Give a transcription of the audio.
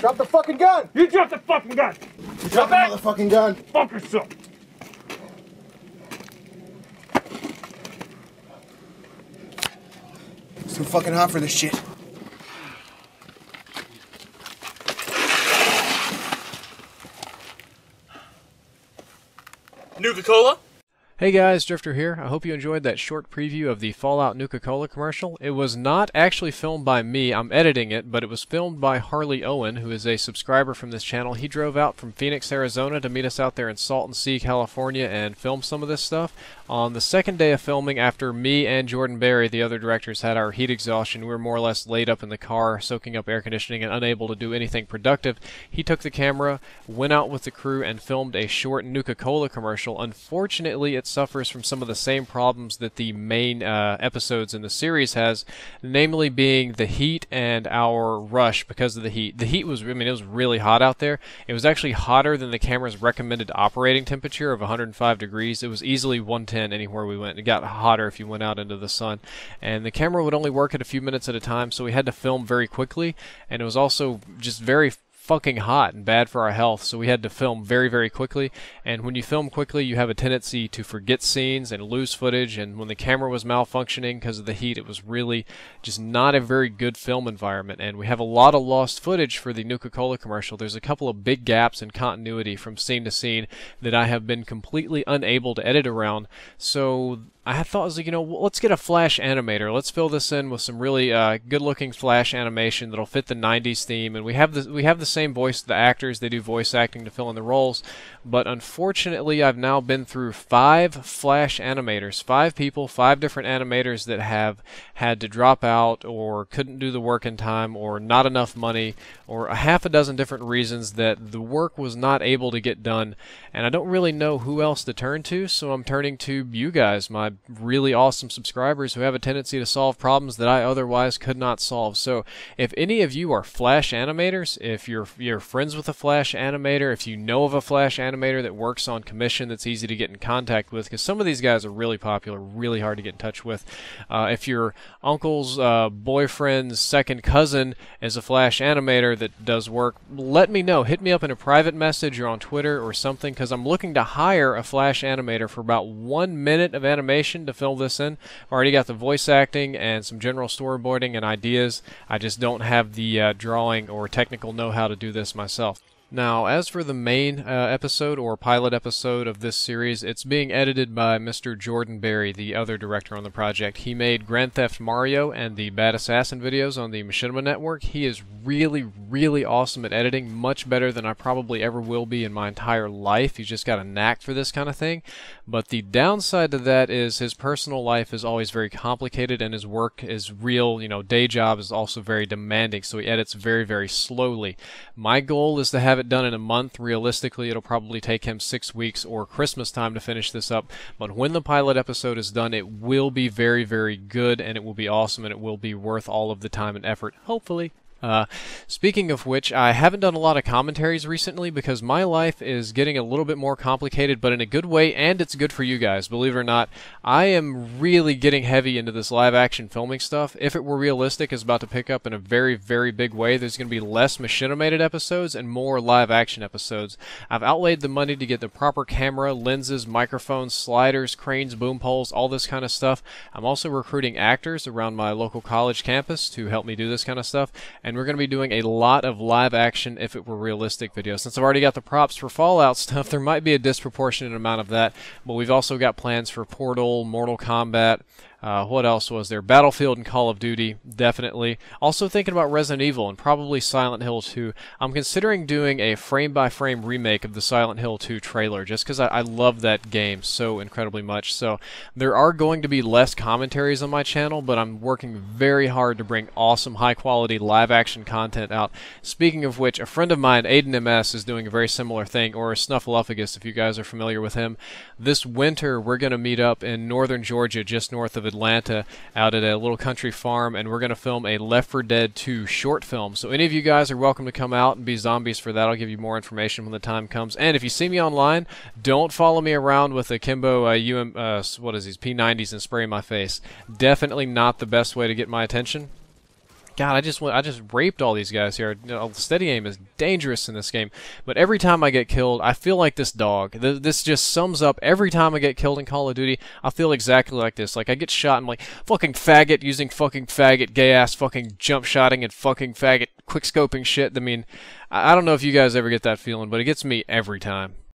Drop the fucking gun! You drop the fucking gun! Drop the motherfucking gun! Fuck yourself! It's too fucking hot for this shit. Nuka-Cola? Hey guys, Drifter here. I hope you enjoyed that short preview of the Fallout Nuka-Cola commercial. It was not actually filmed by me, I'm editing it, but it was filmed by Harley Owen, who is a subscriber from this channel. He drove out from Phoenix, Arizona to meet us out there in Salton Sea, California and film some of this stuff. On the second day of filming, after me and Jordan Berry, the other directors, had our heat exhaustion, we were more or less laid up in the car, soaking up air conditioning and unable to do anything productive. He took the camera, went out with the crew, and filmed a short Nuka-Cola commercial. Unfortunately, it suffers from some of the same problems that the main episodes in the series has, namely being the heat and our rush because of the heat. The heat was, it was really hot out there. It was actually hotter than the camera's recommended operating temperature of 105 degrees. It was easily 110 anywhere we went. It got hotter if you went out into the sun. And the camera would only work at a few minutes at a time, so we had to film very quickly, and it was also just very fucking hot and bad for our health, so we had to film very, very quickly. And when you film quickly, you have a tendency to forget scenes and lose footage, and when the camera was malfunctioning because of the heat, it was really just not a very good film environment. And we have a lot of lost footage for the Nuka-Cola commercial. There's a couple of big gaps in continuity from scene to scene that I have been completely unable to edit around, so I thought, I was like, you know, let's get a Flash animator. Let's fill this in with some really good-looking Flash animation that'll fit the '90s theme. And we have the same voice, the actors. They do voice acting to fill in the roles. But unfortunately, I've now been through 5 Flash animators, 5 people, 5 different animators that have had to drop out or couldn't do the work in time or not enough money or a half a dozen different reasons that the work was not able to get done. And I don't really know who else to turn to, so I'm turning to you guys, my really awesome subscribers who have a tendency to solve problems that I otherwise could not solve. So if any of you are Flash animators, if you're friends with a Flash animator, if you know of a Flash animator that works on commission that's easy to get in contact with, because some of these guys are really popular, really hard to get in touch with. If your uncle's boyfriend's second cousin is a Flash animator that does work, let me know. Hit me up in a private message or on Twitter or something, because I'm looking to hire a Flash animator for about 1 minute of animation to fill this in. I've already got the voice acting and some general storyboarding and ideas. I just don't have the drawing or technical know-how to do this myself. Now, as for the main episode or pilot episode of this series, it's being edited by Mr. Jordan Berry, the other director on the project. He made Grand Theft Mario and the Bad Assassin videos on the Machinima Network. He is really, really awesome at editing, much better than I probably ever will be in my entire life. He's just got a knack for this kind of thing. But the downside to that is his personal life is always very complicated, and his work is real, day job is also very demanding, so he edits very, very slowly. My goal is to have it done in a month. Realistically, it'll probably take him 6 weeks or Christmas time to finish this up, but when the pilot episode is done, it will be very, very good, and it will be awesome, and it will be worth all of the time and effort, hopefully. Speaking of which, I haven't done a lot of commentaries recently because my life is getting a little bit more complicated, but in a good way, and it's good for you guys. Believe it or not, I am really getting heavy into this live-action filming stuff. If It Were Realistic is about to pick up in a very, very big way. There's going to be less machinimated episodes and more live-action episodes. I've outlaid the money to get the proper camera, lenses, microphones, sliders, cranes, boom poles, all this kind of stuff. I'm also recruiting actors around my local college campus to help me do this kind of stuff. And we're going to be doing a lot of live-action If It Were Realistic videos. Since I've already got the props for Fallout stuff, there might be a disproportionate amount of that, but we've also got plans for Portal, Mortal Kombat, what else was there? Battlefield and Call of Duty, definitely. Also thinking about Resident Evil and probably Silent Hill 2. I'm considering doing a frame-by-frame remake of the Silent Hill 2 trailer, just because I love that game so incredibly much. So there are going to be less commentaries on my channel, but I'm working very hard to bring awesome, high-quality live-action content out. Speaking of which, a friend of mine, Aiden MS, is doing a very similar thing, or a Snuffleupagus, if you guys are familiar with him. This winter, we're going to meet up in northern Georgia, just north of Atlanta, out at a little country farm, and we're going to film a Left 4 Dead 2 short film. So any of you guys are welcome to come out and be zombies for that. I'll give you more information when the time comes. And if you see me online, don't follow me around with a Kimbo what is these, P90s and spray my face. Definitely not the best way to get my attention. God, I just raped all these guys here. You know, steady aim is dangerous in this game, but every time I get killed, I feel like this dog. This just sums up every time I get killed in Call of Duty. I feel exactly like this. Like I get shot and I'm like fucking faggot using fucking faggot, gay ass fucking jump shotting and fucking faggot quick scoping shit. I mean, I don't know if you guys ever get that feeling, but it gets me every time.